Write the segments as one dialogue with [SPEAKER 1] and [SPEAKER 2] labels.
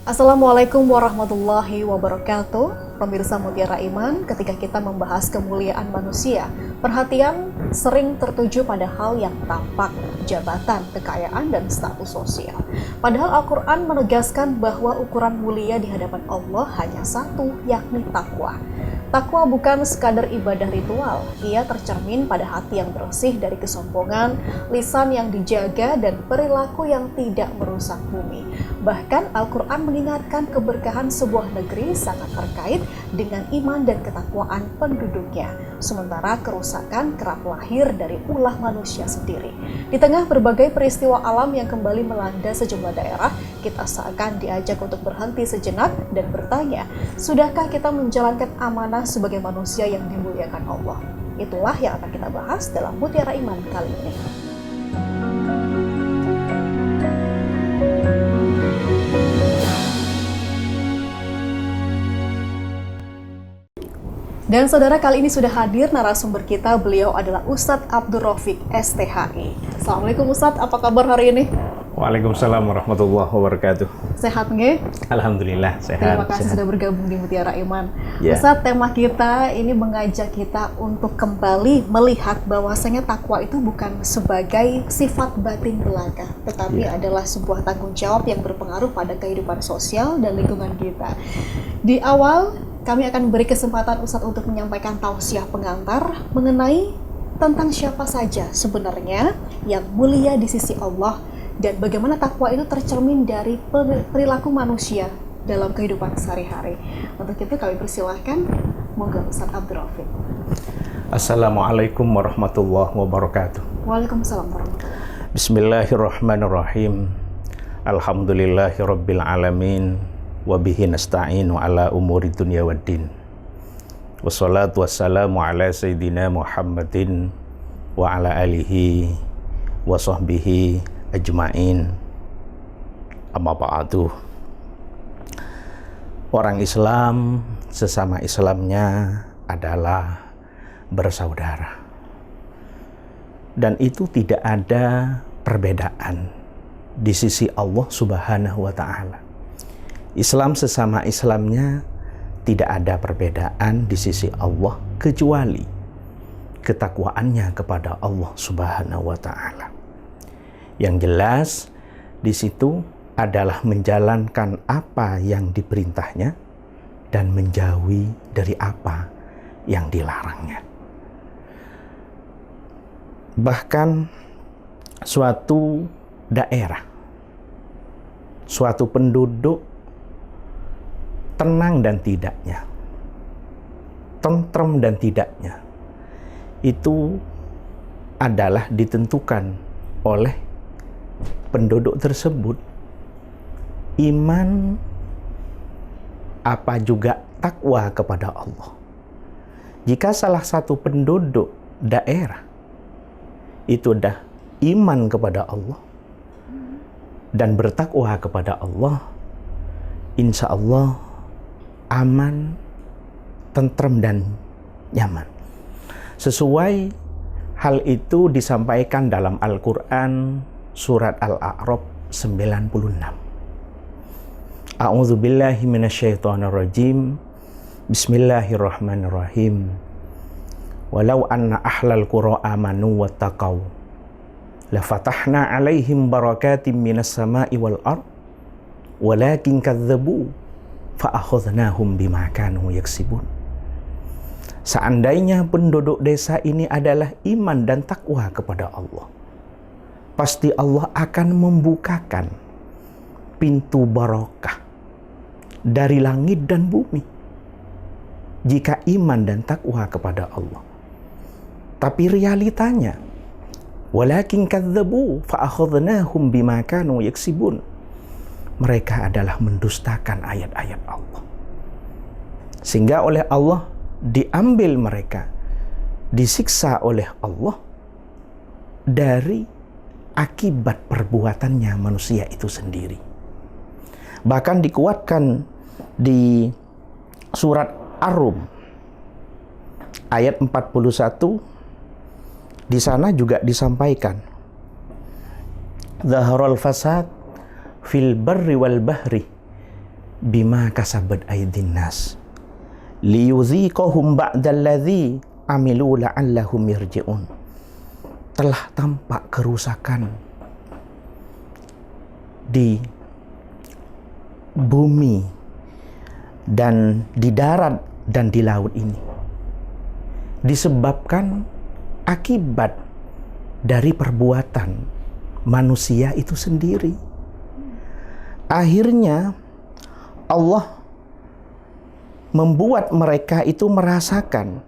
[SPEAKER 1] Assalamualaikum warahmatullahi wabarakatuh. Pemirsa Mutiara Iman, ketika kita membahas kemuliaan manusia, perhatian sering tertuju pada hal yang tampak, jabatan, kekayaan, dan status sosial. Padahal Al-Quran menegaskan bahwa ukuran mulia di hadapan Allah hanya satu, yakni takwa. Takwa bukan sekadar ibadah ritual, ia tercermin pada hati yang bersih dari kesombongan, lisan yang dijaga, dan perilaku yang tidak merusak bumi. Bahkan Al-Quran mengingatkan keberkahan sebuah negeri sangat terkait dengan iman dan ketakwaan penduduknya, sementara kerusakan kerap lahir dari ulah manusia sendiri. Di tengah berbagai peristiwa alam yang kembali melanda sejumlah daerah, kita seakan diajak untuk berhenti sejenak dan bertanya, sudahkah kita menjalankan amanah sebagai manusia yang dimuliakan Allah? Itulah yang akan kita bahas dalam Mutiara Iman kali ini. Dan saudara, kali ini sudah hadir narasumber kita, beliau adalah Ustadz Abdul Rafiq, STHI. Assalamualaikum Ustadz, apa kabar hari ini?
[SPEAKER 2] Waalaikumsalam warahmatullahi wabarakatuh.
[SPEAKER 1] Sehat nggih?
[SPEAKER 2] Alhamdulillah sehat.
[SPEAKER 1] Terima kasih sudah bergabung di Mutiara Iman.
[SPEAKER 2] Ya.
[SPEAKER 1] Ustadz, tema kita ini mengajak kita untuk kembali melihat bahwasanya takwa itu bukan sebagai sifat batin belaka, tetapi adalah sebuah tanggung jawab yang berpengaruh pada kehidupan sosial dan lingkungan kita. Di awal, kami akan beri kesempatan Ustadz untuk menyampaikan tausiah pengantar mengenai tentang siapa saja sebenarnya yang mulia di sisi Allah dan bagaimana takwa itu tercermin dari perilaku manusia dalam kehidupan sehari-hari. Untuk itu kami persilahkan, monggo Ustadz Abdul Rafiq.
[SPEAKER 2] Assalamualaikum warahmatullahi wabarakatuh.
[SPEAKER 1] Waalaikumsalam warahmatullahi wabarakatuh.
[SPEAKER 2] Bismillahirrahmanirrahim. Alhamdulillahirabbil alamin. Wabihi nasta'inu ala umuri dunya waddin. Wassalatu wassalamu ala sayyidina Muhammadin wa ala alihi wa sahbihi ajma'in. Amma ba'du. Orang Islam sesama Islamnya adalah bersaudara. Dan itu tidak ada perbedaan di sisi Allah Subhanahu wa ta'ala. Islam sesama Islamnya tidak ada perbedaan di sisi Allah kecuali ketakwaannya kepada Allah Subhanahu wa ta'ala. Yang jelas di situ adalah menjalankan apa yang diperintahnya dan menjauhi dari apa yang dilarangnya. Bahkan suatu daerah, suatu penduduk tenang dan tidaknya, tentrem dan tidaknya, itu adalah ditentukan oleh penduduk tersebut iman apa juga takwa kepada Allah. Jika salah satu penduduk daerah itu dah iman kepada Allah dan bertakwa kepada Allah, insya Allah aman, tentrem, dan nyaman. Sesuai hal itu disampaikan dalam Al-Quran surat Al-A'raf 96. A'udzubillahi minasyaitonirrajim. Bismillahirrahmanirrahim. Walau anna ahlal qura amanu wattaqau lafatahna alaihim barakatim minas sama'i wal ard walakin kadzabu fa'akhadnahum bima kanu yaksibun. Seandainya penduduk desa ini adalah iman dan takwa kepada Allah, pasti Allah akan membukakan pintu barokah dari langit dan bumi jika iman dan takwa kepada Allah. Tapi realitanya, walakin kadzabu fa'akhadnahum bima kanu yaksibun. Mereka adalah mendustakan ayat-ayat Allah. Sehingga oleh Allah diambil mereka, disiksa oleh Allah dari akibat perbuatannya manusia itu sendiri. Bahkan dikuatkan di surat Ar-Rum ayat 41, di sana juga disampaikan, Zaharul fasad fil barri wal bahri bima kasabat aydin nas liyuziqahum ba'dalladzi amilu la'allahum yarji'un. Telah tampak kerusakan di bumi dan di darat dan di laut ini disebabkan akibat dari perbuatan manusia itu sendiri. Akhirnya Allah membuat mereka itu merasakan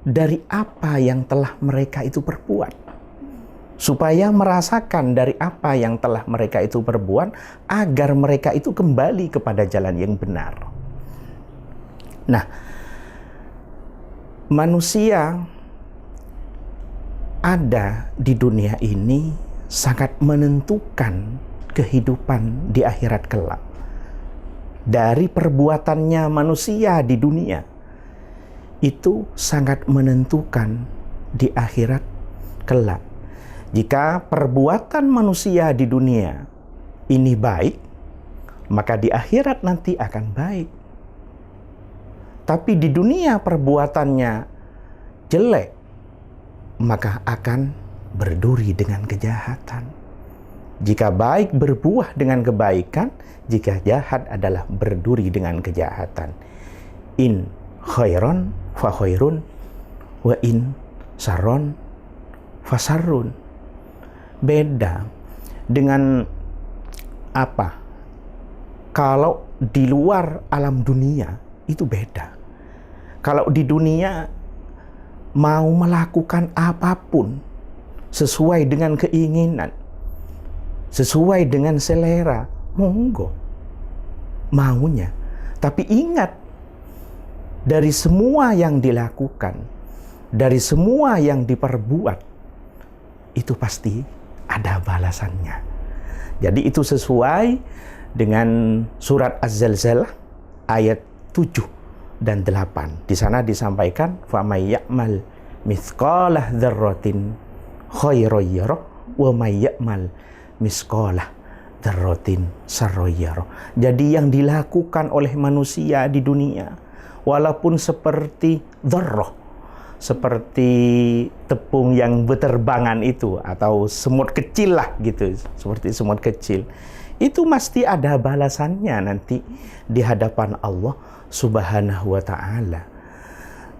[SPEAKER 2] dari apa yang telah mereka itu perbuat. Supaya merasakan dari apa yang telah mereka itu perbuat, agar mereka itu kembali kepada jalan yang benar. Nah, manusia ada di dunia ini sangat menentukan kehidupan di akhirat kelak. Dari perbuatannya manusia di dunia itu sangat menentukan di akhirat kelak. Jika perbuatan manusia di dunia ini baik, maka di akhirat nanti akan baik. Tapi di dunia perbuatannya jelek, maka akan berduri dengan kejahatan. Jika baik berbuah dengan kebaikan, jika jahat adalah berduri dengan kejahatan. In khairon fa khairun wa in saron fa sarrun. Beda dengan apa? Kalau di luar alam dunia itu beda. Kalau di dunia mau melakukan apapun sesuai dengan keinginan, sesuai dengan selera, monggo maunya. Tapi ingat, dari semua yang dilakukan, dari semua yang diperbuat, itu pasti ada balasannya. Jadi itu sesuai dengan surat Az-Zalzalah ayat 7 dan 8. Di sana disampaikan, فَمَن يَعْمَلْ مِثْقَالَ ذَرَّةٍ خَيْرًا يَرَهُ وَمَن يَعْمَلْ مِثْقَالَ ذَرَّةٍ شَرًّا يَرَهُ. Jadi yang dilakukan oleh manusia di dunia, walaupun seperti dzarrah, seperti tepung yang berterbangan itu, atau semut kecil lah gitu, seperti semut kecil, itu mesti ada balasannya nanti di hadapan Allah Subhanahu wa ta'ala.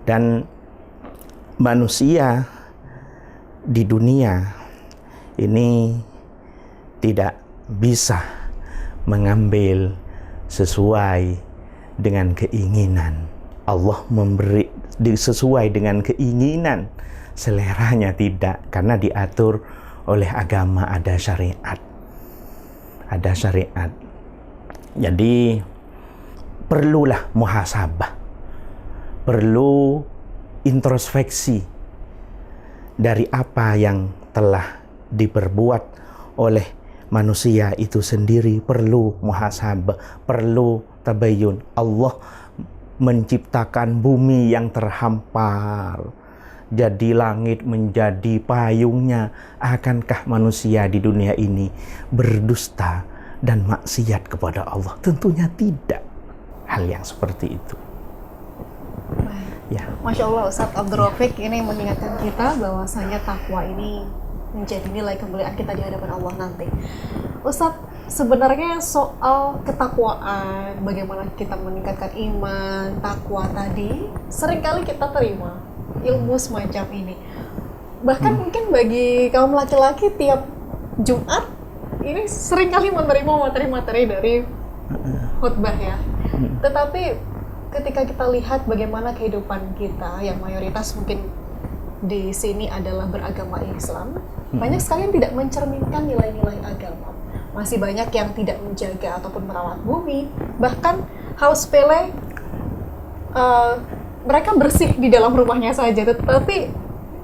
[SPEAKER 2] Dan manusia di dunia ini tidak bisa mengambil sesuai dengan keinginan. Allah memberi sesuai dengan keinginan, seleranya tidak, karena diatur oleh agama, ada syariat. Ada syariat. Jadi perlulah muhasabah, perlu introspeksi dari apa yang telah diperbuat oleh manusia itu sendiri. Perlu muhasabah, perlu tabayyun. Allah menciptakan bumi yang terhampar, jadi langit menjadi payungnya. Akankah manusia di dunia ini berdusta dan maksiat kepada Allah? Tentunya tidak. Hal yang seperti itu. Ya.
[SPEAKER 1] Masya Allah, Ustadz Abdul Rafiq ini mengingatkan kita bahwasanya takwa ini menjadi nilai kemuliaan kita di hadapan Allah nanti. Ustadz, sebenarnya soal ketakwaan, bagaimana kita meningkatkan iman, takwa tadi, seringkali kita terima ilmu semacam ini. Bahkan mungkin bagi kaum laki-laki tiap Jumat ini seringkali menerima materi-materi dari khutbah ya. Tetapi ketika kita lihat bagaimana kehidupan kita yang mayoritas mungkin di sini adalah beragama Islam, banyak sekali yang tidak mencerminkan nilai-nilai agama. Masih banyak yang tidak menjaga ataupun merawat bumi. Bahkan hal sepele, mereka bersih di dalam rumahnya saja, tetapi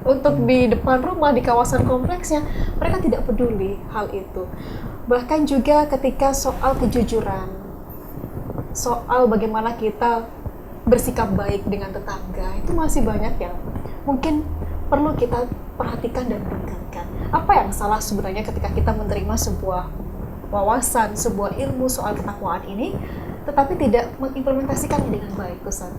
[SPEAKER 1] untuk di depan rumah, di kawasan kompleksnya, mereka tidak peduli hal itu. Bahkan juga ketika soal kejujuran, soal bagaimana kita bersikap baik dengan tetangga, itu masih banyak yang mungkin perlu kita perhatikan dan tingkatkan. Apa yang salah sebenarnya ketika kita menerima sebuah wawasan, sebuah ilmu soal ketakwaan ini, tetapi tidak mengimplementasikannya dengan baik, Ustaz?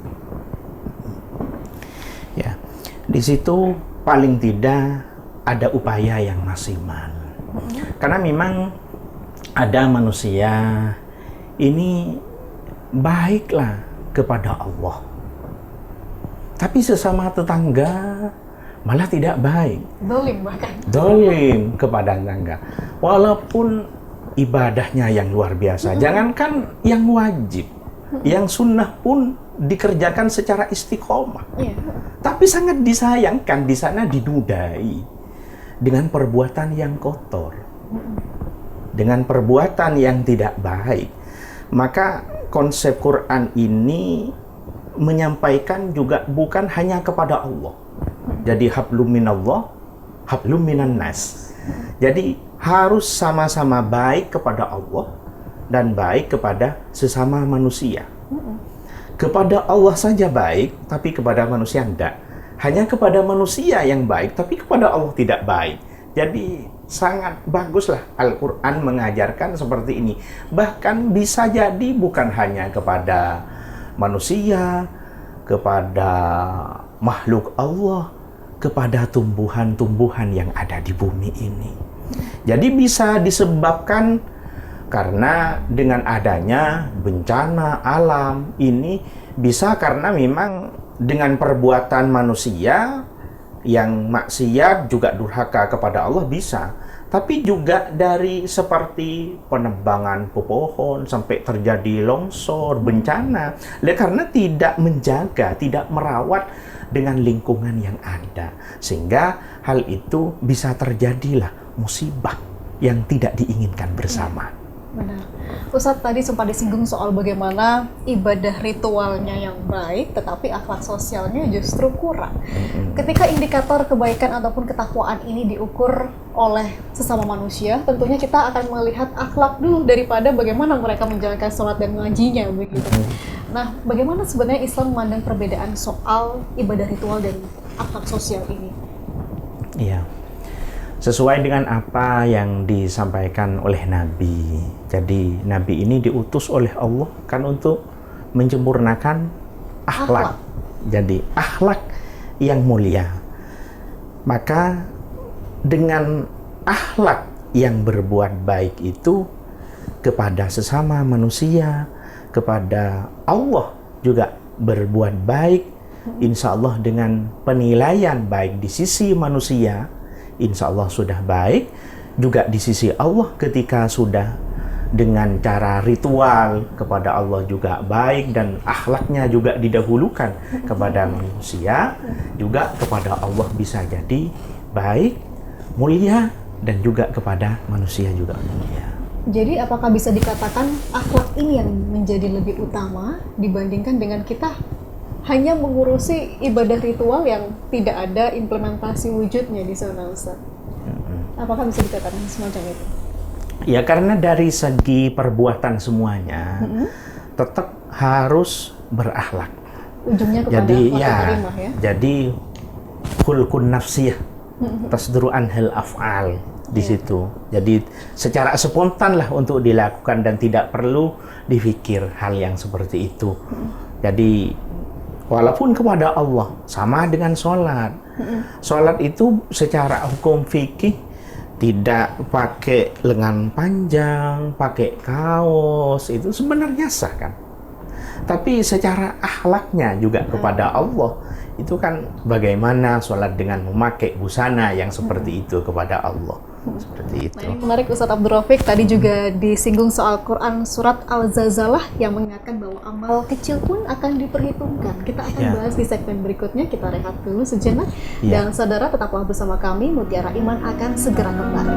[SPEAKER 2] Ya, di situ paling tidak ada upaya yang maksimal. Karena memang ada manusia ini baiklah kepada Allah, tapi sesama tetangga malah tidak baik.
[SPEAKER 1] Dolim bahkan.
[SPEAKER 2] Dolim kepada tetangga. Walaupun ibadahnya yang luar biasa, jangankan yang wajib, yang sunnah pun dikerjakan secara istiqomah. Tapi sangat disayangkan di sana dinudai dengan perbuatan yang kotor, dengan perbuatan yang tidak baik. Maka konsep Quran ini menyampaikan juga bukan hanya kepada Allah. Jadi hablum minallah, hablum minan nas. Jadi harus sama-sama baik kepada Allah dan baik kepada sesama manusia. Kepada Allah saja baik, tapi kepada manusia tidak. Hanya kepada manusia yang baik, tapi kepada Allah tidak baik. Jadi sangat baguslah Al-Quran mengajarkan seperti ini. Bahkan bisa jadi bukan hanya kepada manusia, kepada makhluk Allah, kepada tumbuhan-tumbuhan yang ada di bumi ini. Jadi bisa disebabkan karena dengan adanya bencana alam ini, bisa karena memang dengan perbuatan manusia yang maksiat juga durhaka kepada Allah bisa. Tapi juga dari seperti penebangan pepohon sampai terjadi longsor, bencana. Karena tidak menjaga, tidak merawat dengan lingkungan yang ada. Sehingga hal itu bisa terjadilah musibah yang tidak diinginkan bersama.
[SPEAKER 1] Benar. Ustadz tadi sempat disinggung soal bagaimana ibadah ritualnya yang baik, tetapi akhlak sosialnya justru kurang. Ketika indikator kebaikan ataupun ketakwaan ini diukur oleh sesama manusia, tentunya kita akan melihat akhlak dulu daripada bagaimana mereka menjalankan sholat dan ngajinya, begitu. Nah, bagaimana sebenarnya Islam memandang perbedaan soal ibadah ritual dan akhlak sosial ini?
[SPEAKER 2] Iya. Sesuai dengan apa yang disampaikan oleh Nabi. Jadi Nabi ini diutus oleh Allah kan untuk menyempurnakan akhlak. Jadi akhlak yang mulia. Maka dengan akhlak yang berbuat baik itu kepada sesama manusia, kepada Allah juga berbuat baik, insya Allah dengan penilaian baik di sisi manusia, insya Allah sudah baik, juga di sisi Allah ketika sudah dengan cara ritual kepada Allah juga baik dan akhlaknya juga didahulukan kepada manusia, juga kepada Allah bisa jadi baik, mulia, dan juga kepada manusia juga mulia.
[SPEAKER 1] Jadi apakah bisa dikatakan akhlak ini yang menjadi lebih utama dibandingkan dengan kita hanya mengurusi ibadah ritual yang tidak ada implementasi wujudnya di sana, Ustaz? Apakah bisa dikatakan semacam itu?
[SPEAKER 2] Ya, karena dari segi perbuatan semuanya tetap harus berakhlak.
[SPEAKER 1] Ujungnya kepada karimah ya.
[SPEAKER 2] Jadi khulqun nafsiyah, tasduru anhal af'al di situ. Jadi secara spontan lah untuk dilakukan dan tidak perlu dipikir hal yang seperti itu. Jadi walaupun kepada Allah sama dengan sholat. Sholat itu secara hukum fikih tidak pakai lengan panjang, pakai kaos, itu sebenarnya sah kan. Tapi secara akhlaknya juga kepada Allah, itu kan bagaimana sholat dengan memakai busana yang seperti itu kepada Allah. Seperti itu.
[SPEAKER 1] Nah, ini menarik Ustadz Abdul Rafiq, tadi juga disinggung soal Quran surat Al-Zalzalah yang mengingatkan bahwa amal kecil pun akan diperhitungkan. Kita akan bahas di segmen berikutnya, kita rehat dulu sejenak. Dan saudara tetaplah bersama kami, Mutiara Iman akan segera kembali.